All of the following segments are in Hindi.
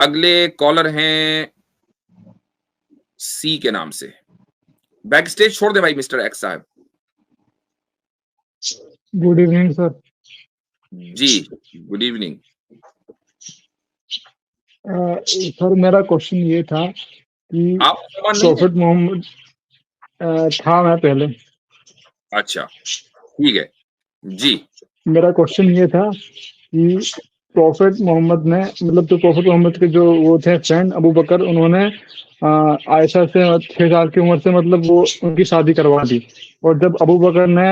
अगले कॉलर हैं सी के नाम से। बैक स्टेज छोड़ दे भाई मिस्टर एक्स साहब। Good evening sir. जी गुड इवनिंग। सर मेरा क्वेश्चन ये था कि आप मुसलमान नहीं प्रॉफिट मोहम्मद था मैं पहले। अच्छा ठीक है जी। मेरा क्वेश्चन ये था कि प्रॉफिट मोहम्मद ने मतलब तो प्रॉफिट मोहम्मद के जो वो थे फ्रेंड अबू बकर, उन्होंने आयशा से 6 साल की उम्र से मतलब वो उनकी शादी करवा दी। और जब अबू बकर ने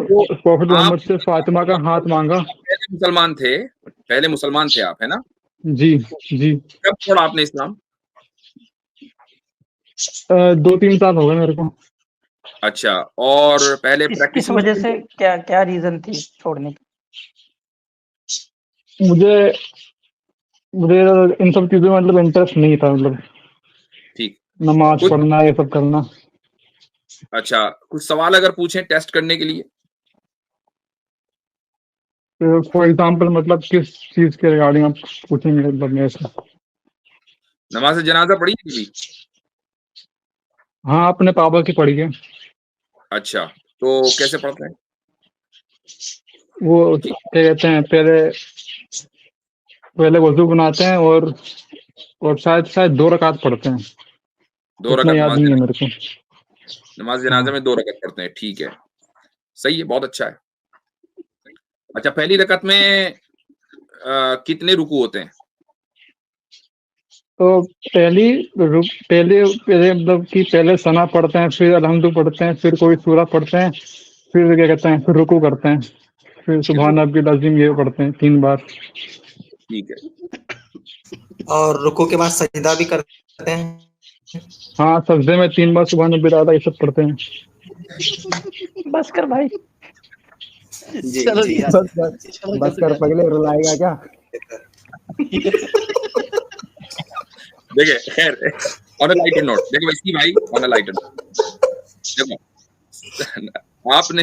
तो प्रॉफिट आप मोहम्मद से फातिमा का हाथ मांगा। पहले मुसलमान थे, पहले मुसलमान थे आप, है ना? जी जी। कब छोड़ा आपने इस्लाम? 2-3 साल हो गए मेरे को। अच्छा, और पहले किस प्रैक्टिसिंग वजह से, क्या क्या रीजन थी छोड़ने की? मुझे मुझे इन सब चीजों में मतलब इंटरेस्ट नहीं था, मतलब ठीक। नमाज कुछ पढ़ना ये सब करना। अच्छा, कुछ सवाल अगर पूछें टेस्ट करने के लिए? फॉर एग्जाम्पल मतलब किस चीज के रिगार्डिंग आप पूछेंगे मतलब मेरे से? नमाज जनाजा पढ़ी है कभी? हाँ, अपने पापा की पढ़ी है। अच्छा, तो कैसे पढ़ते हैं? वो क्या कहते हैं, पहले पहले वजू बनाते हैं और शायद शायद 2 रकात पढ़ते हैं। 2 इतना रकात याद नमाज नहीं है जनाजा, मेरे को। नमाज हाँ। जनाजा में 2 रकात पढ़ते हैं, ठीक है, सही है, बहुत अच्छा है। अच्छा, पहली रकात में कितने रुकू होते हैं? तो पहले पहले मतलब कि पहले सना पढ़ते हैं, फिर अलहम्दु पढ़ते हैं, फिर कोई सूरा पढ़ते हैं, फिर क्या कहते हैं, फिर रुकू करते हैं, फिर सुभान रब्बिल अज़ीम ये पढ़ते हैं 3 बार। ठीक है। और रुकू के बाद सजदा भी करते हैं। हाँ, सजदे में 3 बार सुभान रब्बिल आला ये सब पढ़ते हैं। बस कर भाई। जी चलो जी यार, बस कर पगले, रुलाएगा क्या? देखिए खैर, ऑन अ लाइटर नोट, देखिए वैसी भाई, ऑन अ लाइटर नोट, देखो आपने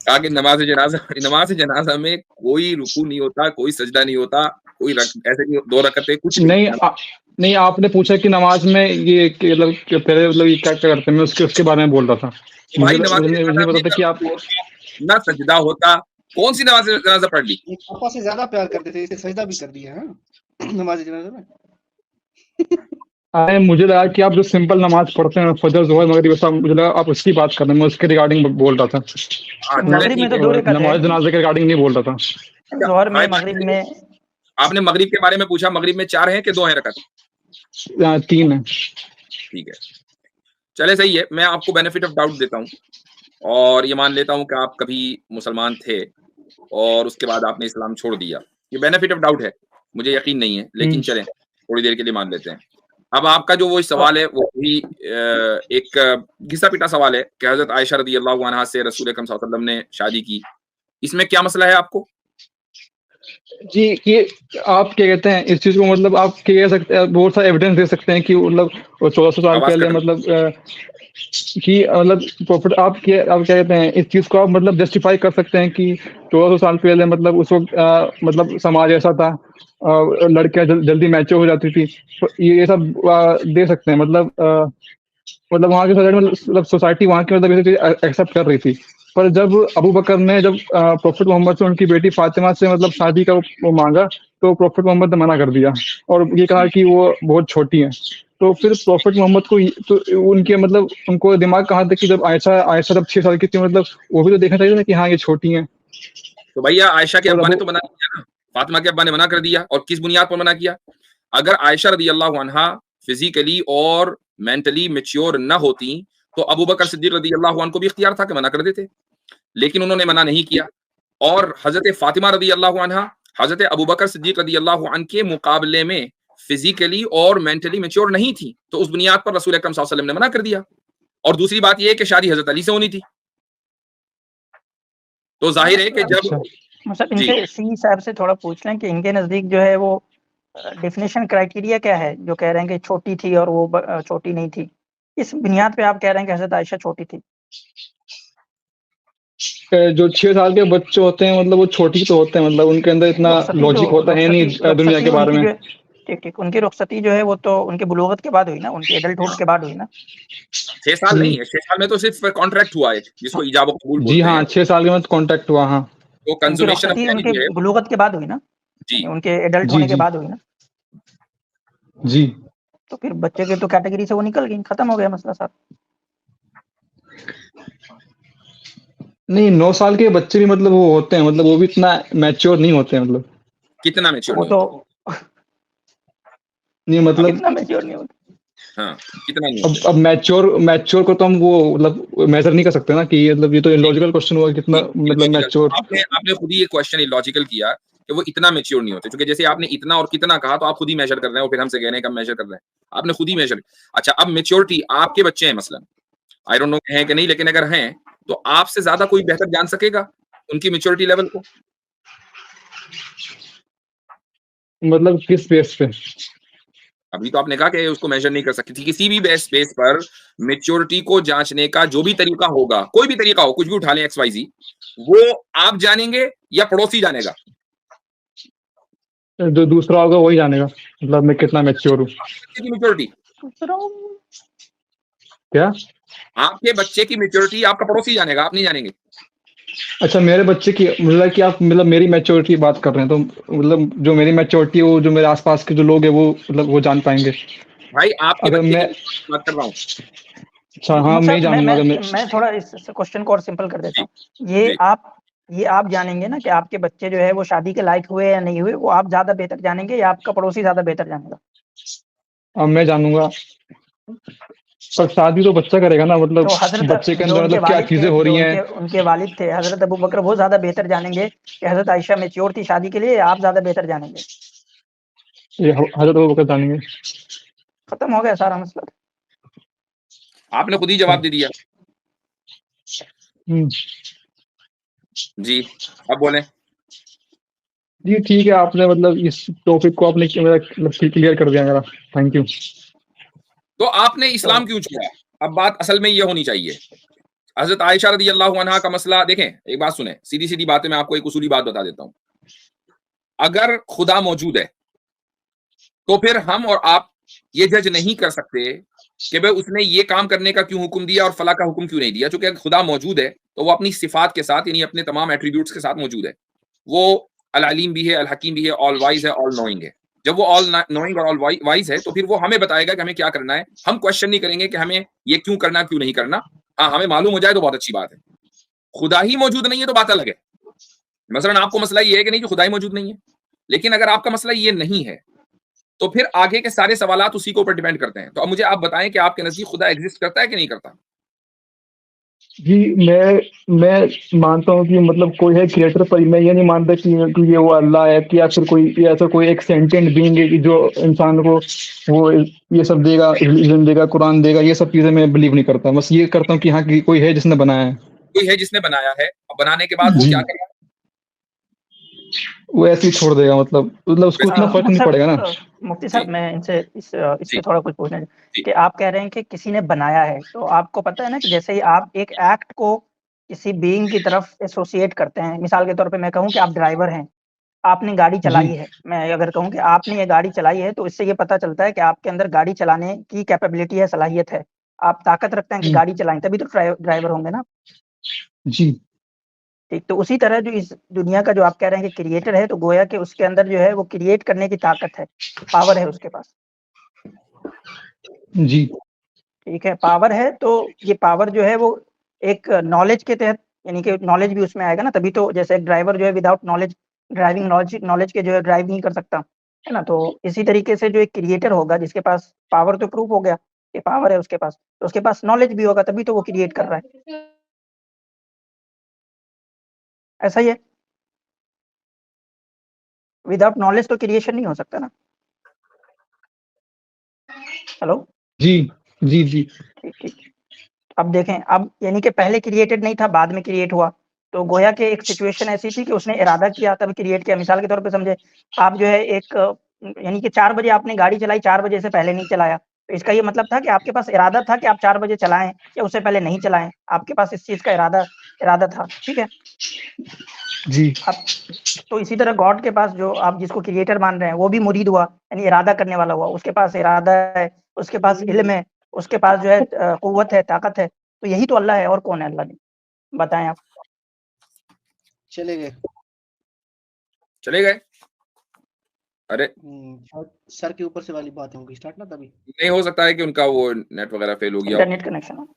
कहा कि नमाज जनाजा में कोई रुकू नहीं होता, कोई सजदा नहीं होता, कोई ऐसे नहीं, 2 रकअतें कुछ नहीं। नहीं, आपने पूछा कि नमाज में ये मतलब पहले मतलब ये क्या क्या करते हैं, मैं उसके बारे में बोल रहा था। तो भाई नमाज मुझे जनाजा नहीं में पता था कि आप ना सजदा होता। कौन सी नमाज जनाजा पढ़ ली? पापा से ज्यादा प्यार करते थे, इसे सजदा भी कर दिया है नमाज जनाजा में। अरे मुझे लगा कि आप जो सिंपल नमाज पढ़ते हैं फजर जोहर मगरिब, वैसा मुझे लगा आप उसकी बात कर रहे हैं, मैं उसके रिगार्डिंग बोल रहा था। मगरिब में तो 2 रकात है। नमाज जनाजे के रिगार्डिंग नहीं बोल रहा था। जोहर में, मगरिब में। आपने मगरिब के बारे में पूछा, मगरिब में 4 हैं कि 2 हैं रकात? 3 है। ठीक है, चले सही है, मैं आपको बेनिफिट ऑफ डाउट देता हूँ और ये मान लेता हूँ कि आप कभी मुसलमान थे और उसके बाद आपने इस्लाम छोड़ दिया। ये बेनिफिट ऑफ डाउट है, मुझे यकीन नहीं है, लेकिन चलें थोड़ी देर के लिए मान लेते हैं। अब आपका जो वो सवाल है वो भी एक घिसा पिटा सवाल है कि हजरत आयशा रदी अल्लाह अन्हा से रसूल अकरम सल्लल्लाहु अलैहि वसल्लम ने शादी की, इसमें क्या मसला है आपको? जी, ये आप क्या कहते हैं इस चीज को, मतलब आप क्या कह सकते हैं, बहुत सारे एविडेंस दे सकते हैं कि मतलब 1400 साल आवाज पहले कट मतलब कि मतलब प्रॉफिट आप क्या कहते हैं इस चीज को आप मतलब जस्टिफाई कर सकते हैं कि 1400 साल पहले मतलब उस वक्त मतलब समाज ऐसा था, लड़कियां जल्दी मैच्योर हो जाती थी, तो ये सब दे सकते हैं मतलब वहाँ की सोसाइटी मतलब सोसाइटी वहाँ की मतलब एक्सेप्ट कर रही थी। पर जब अबू बकर ने जब प्रॉफिट मोहम्मद से उनकी बेटी फातिमा से मतलब शादी का वो मांगा, तो प्रॉफिट मोहम्मद ने मना कर दिया और ये कहा कि वो बहुत छोटी हैं। तो फिर प्रॉफिट मोहम्मद को तो उनके मतलब उनको दिमाग कहाँ था कि जब आयशा जब 6 साल की थी, मतलब वो भी तो देखना चाहिए ना कि हाँ ये छोटी हैं। तो भैया आयशा के और अब्बा ने तो मना किया ना, फातिमा के अब्बा ने मना कर दिया, और किस बुनियाद पर मना किया? अगर आयशा रदी अल्लाह अन्हा फिजिकली और मेंटली मैच्योर न होती तो अबू बकर सिद्दीक रदी अल्लाह अन्हु को भी इख्तियार था कि मना कर देते, लेकिन उन्होंने मना नहीं किया। और हजरत फातिमा रदी अल्लाह अन्हा हजरत अबू बकर सिद्दीक रदी अल्लाह अन्हु के मुकाबले में फिजिकली और मेंटली मैच्योर नहीं थी, तो उस बुनियाद पर रसूल अकरम सल्लल्लाहु अलैहि वसल्लम ने मना कर दिया। और दूसरी बात यह है कि शादी हजरत अली से होनी थी, तो जाहिर है कि जब मतलब इनसे सी साहब से थोड़ा पूछ लें कि इनके नजदीक जो है वो डेफिनेशन क्राइटेरिया क्या है, जो कह रहे हैं कि छोटी थी और वो छोटी नहीं थी, इस बुनियाद पे आप कह रहे हैं कि हजरत आयशा छोटी थी? जो 6 साल के बच्चे होते हैं मतलब वो छोटी तो होते हैं, मतलब उनके अंदर इतना लॉजिक होता है नहीं दुनिया के बारे में। ठीक ठीक, उनकी रुखसती जो है वो तो उनके बुलूगत के बाद हुई ना, उनकी एडल्टहुड के बाद हुई ना। 6 साल नहीं है, 6 साल में तो सिर्फ कॉन्ट्रैक्ट हुआ है जिसको ईजाब और कबूल जी बोलते हाँ हैं। 6 साल के बाद कॉन्टैक्ट हुआ। हाँ तो उनकी कंज्यूमेशन ऑफ रुखसती उनके मैरिज है। बुलूगत के बाद हुई ना, जी उनके एडल्ट जी होने के जी बाद हुई ना। जी। तो फिर बच्चे के तो कैटेगरी से वो निकल गई, खत्म हो गया मसला साहब। नहीं 9 साल के बच्चे भी मतलब वो होते हैं, मतलब वो भी इतना मैच्योर नहीं होते हैं, मतलब कितना तो मैच्योर वो नहीं तो होते? नहीं मतलब कितना मैच्योर नहीं होता। हाँ, कितना नहीं अब होते? अब मैच्योर को तो हम वो मतलब मेजर नहीं कर सकते ना कि मतलब ये तो इलॉजिकल क्वेश्चन हुआ कितना मतलब इलॉजिकल। मैच्योर। आपने आपने खुद ही ये क्वेश्चन इलॉजिकल किया कि वो इतना मैच्योर नहीं होते, क्योंकि जैसे आपने इतना और कितना कहा तो आप खुद ही मेजर कर रहे हो, फिर हमसे कहने का मेजर कर रहे हैं, आपने खुद ही मेजर। अच्छा, अब मेच्योरिटी आपके बच्चे हैं मसलन, आई डोंट नो हैं कि नहीं, लेकिन अगर हैं तो आपसे ज्यादा कोई बेहतर जान सकेगा उनकी मेच्योरिटी लेवल को? मतलब किस बेस पे? अभी तो आपने कहा कि उसको मेजर नहीं कर सकती थी। किसी भी बेस पर मेच्योरिटी को जांचने का जो भी तरीका होगा, कोई भी तरीका हो, कुछ भी उठा लें XYZ, वो आप जानेंगे या पड़ोसी जानेगा? जो दूसरा होगा वही जानेगा मतलब मैं कितना मैच्योर हूँ। बच्चे की मेच्योरिटी, क्या? आपके बच्चे की मेच्योरिटी आपका पड़ोसी जानेगा, आप नहीं जानेंगे। अच्छा मेरे बच्चे की मतलब कि आप मतलब मेरी मैच्योरिटी की बात कर रहे हैं, तो मतलब जो मेरी मैच्योरिटी है वो जो मेरे आसपास के जो लोग हैं वो मतलब वो जान पाएंगे। भाई आपके अगर बच्चे मैं की बात कर रहा हूँ। अच्छा हाँ मैं ही जानूंगा अगर मैं थोड़ा इस क्वेश्चन को और सिंपल कर देता जी, हूँ। जी। ये आप जानेंगे ना कि आपके बच्चे जो है वो शादी के लायक हुए या नहीं हुए, वो आप ज्यादा बेहतर जानेंगे या आपका पड़ोसी ज्यादा बेहतर जानेगा? अब मैं जानूंगा, पर शादी तो बच्चा करेगा ना, मतलब तो हजरत बच्चे के जो अंदर उनके मतलब क्या वालिद चीजें थे, हो रही जो हैं। उनके वालिद थे हजरत अबू बकर, वो ज्यादा बेहतर जानेंगे कि हजरत आयशा मैच्योर थी शादी के लिए, या आप ज्यादा बेहतर जानेंगे? ये हजरत अबू बकर जानेंगे। खत्म हो गया सारा मसला। आपने खुद ही जवाब दे दिया। हम्म, जी, अब बोलें। जी ठीक है, आपने मतलब इस टॉपिक को आपने मतलब क्लियर कर दिया मेरा, थैंक यू। तो आपने इस्लाम तो क्यों छोड़ा? अब बात असल में ये होनी चाहिए। हजरत आयशा रदी अल्लाह अन्हा का मसला देखें, एक बात सुने, सीधी सीधी बातें मैं आपको एक उसूली बात बता देता हूँ। अगर खुदा मौजूद है तो फिर हम और आप ये जज नहीं कर सकते कि भाई उसने ये काम करने का क्यों हुक्म दिया और फला का हुक्म क्यों नहीं दिया, क्योंकि अगर खुदा मौजूद है तो वो अपनी सिफात के साथ, यानी अपने तमाम एट्रीब्यूट्स के साथ मौजूद है। वो अल अलीम भी है, अल हकीम भी है, ऑल वाइज है, ऑल नोइंग है। जब वो ऑल नोइंग और ऑल वाइज है तो फिर वो हमें बताएगा कि हमें क्या करना है। हम क्वेश्चन नहीं करेंगे कि हमें ये क्यों करना, क्यों नहीं करना। हाँ, हमें मालूम हो जाए तो बहुत अच्छी बात है। खुदा ही मौजूद नहीं है तो बात अलग है। मसलन आपको मसला ये है कि नहीं कि खुदा ही मौजूद नहीं है, लेकिन अगर आपका मसला ये नहीं है तो फिर आगे के सारे सवालात उसी के ऊपर डिपेंड करते हैं। तो अब मुझे आप बताएं कि आपके नजदीक खुदा एग्जिस्ट करता है कि नहीं करता? जी मैं मानता हूँ कि मतलब कोई है क्रिएटर, पर मैं ये नहीं मानता कि ये वो अल्लाह है कि या फिर कोई या ऐसा कोई एक सेंटेंट बीइंग है कि जो इंसान को वो ये सब देगा, रिलीजन देगा, कुरान देगा, ये सब चीजें मैं बिलीव नहीं करता। बस ये करता हूँ कि हाँ कि कोई है जिसने बनाया है। कोई है जिसने बनाया है, और बनाने के बाद वो जी क्या कर रहा है? वो ऐसे ही छोड़ देगा, मतलब उसको वैसे उतना फर्क नहीं पड़ेगा ना। मुफ्ती जी, साहब, मैं इनसे इस जी, पे थोड़ा कुछ पूछना जी, कि आप कह रहे हैं कि किसी ने बनाया है, तो आपको पता है ना कि जैसे ही आप एक एक्ट को किसी बीइंग की तरफ एसोसिएट करते हैं, मिसाल के तौर पे मैं कहूँ कि आप ड्राइवर हैं, आपने गाड़ी जी चलाई है। मैं अगर कहूँ कि आपने ये गाड़ी चलाई है, तो इससे ये पता चलता है कि आपके अंदर गाड़ी चलाने की कैपेबिलिटी है, सलाहियत है। आप ताकत रखते हैं कि जी गाड़ी चलाएं, तभी तो ड्राइवर होंगे ना। जी ठीक, तो उसी तरह जो इस दुनिया का जो आप कह रहे हैं कि क्रिएटर है, तो गोया कि उसके अंदर जो है वो क्रिएट करने की ताकत है, पावर है उसके पास। जी ठीक है, पावर है, तो ये पावर जो है वो एक नॉलेज के तहत, यानी कि नॉलेज भी उसमें आएगा ना, तभी तो जैसे एक ड्राइवर जो है विदाउट नॉलेज, ड्राइविंग नॉलेज के जो है ड्राइव नहीं कर सकता, है ना। तो इसी तरीके से जो एक क्रिएटर होगा जिसके पास पावर, तो प्रूफ हो गया कि पावर है उसके पास, तो उसके पास नॉलेज भी होगा, तभी तो वो क्रिएट कर रहा है। ऐसा ही है, विदाउट नॉलेज तो क्रिएशन नहीं हो सकता ना। हेलो। जी जी जी ठीक ठीक। अब देखें, अब यानी कि पहले क्रिएटेड नहीं था, बाद में क्रिएट हुआ, तो गोया कि एक सिचुएशन ऐसी थी कि उसने इरादा किया तब क्रिएट किया। मिसाल के तौर पे समझे, आप जो है एक यानी कि 4 बजे आपने गाड़ी चलाई, 4 बजे से पहले नहीं चलाया, तो इसका ये मतलब था कि आपके पास इरादा था कि आप 4 बजे चलाएँ या उससे पहले नहीं चलाएँ, आपके पास इस चीज़ का इरादा इरादा था, ठीक है? जी आप तो इसी तरह गॉड के पास जो आप जिसको क्रिएटर मान रहे हैं वो भी मुरीद हुआ, यानी इरादा करने वाला हुआ, उसके पास इरादा है, उसके पास इल्म है, उसके पास जो है कुव्वत है, ताकत है, तो यही तो अल्लाह है, और कौन है अल्लाह नहीं? बताएं आप। चले गए। चले गए। अरे शायद सर के ऊपर से वाली बात होगी स्टार्ट ना तभी। नहीं हो सकता है कि उनका वो नेट वगैरह फेल हो गया हो। Internet connection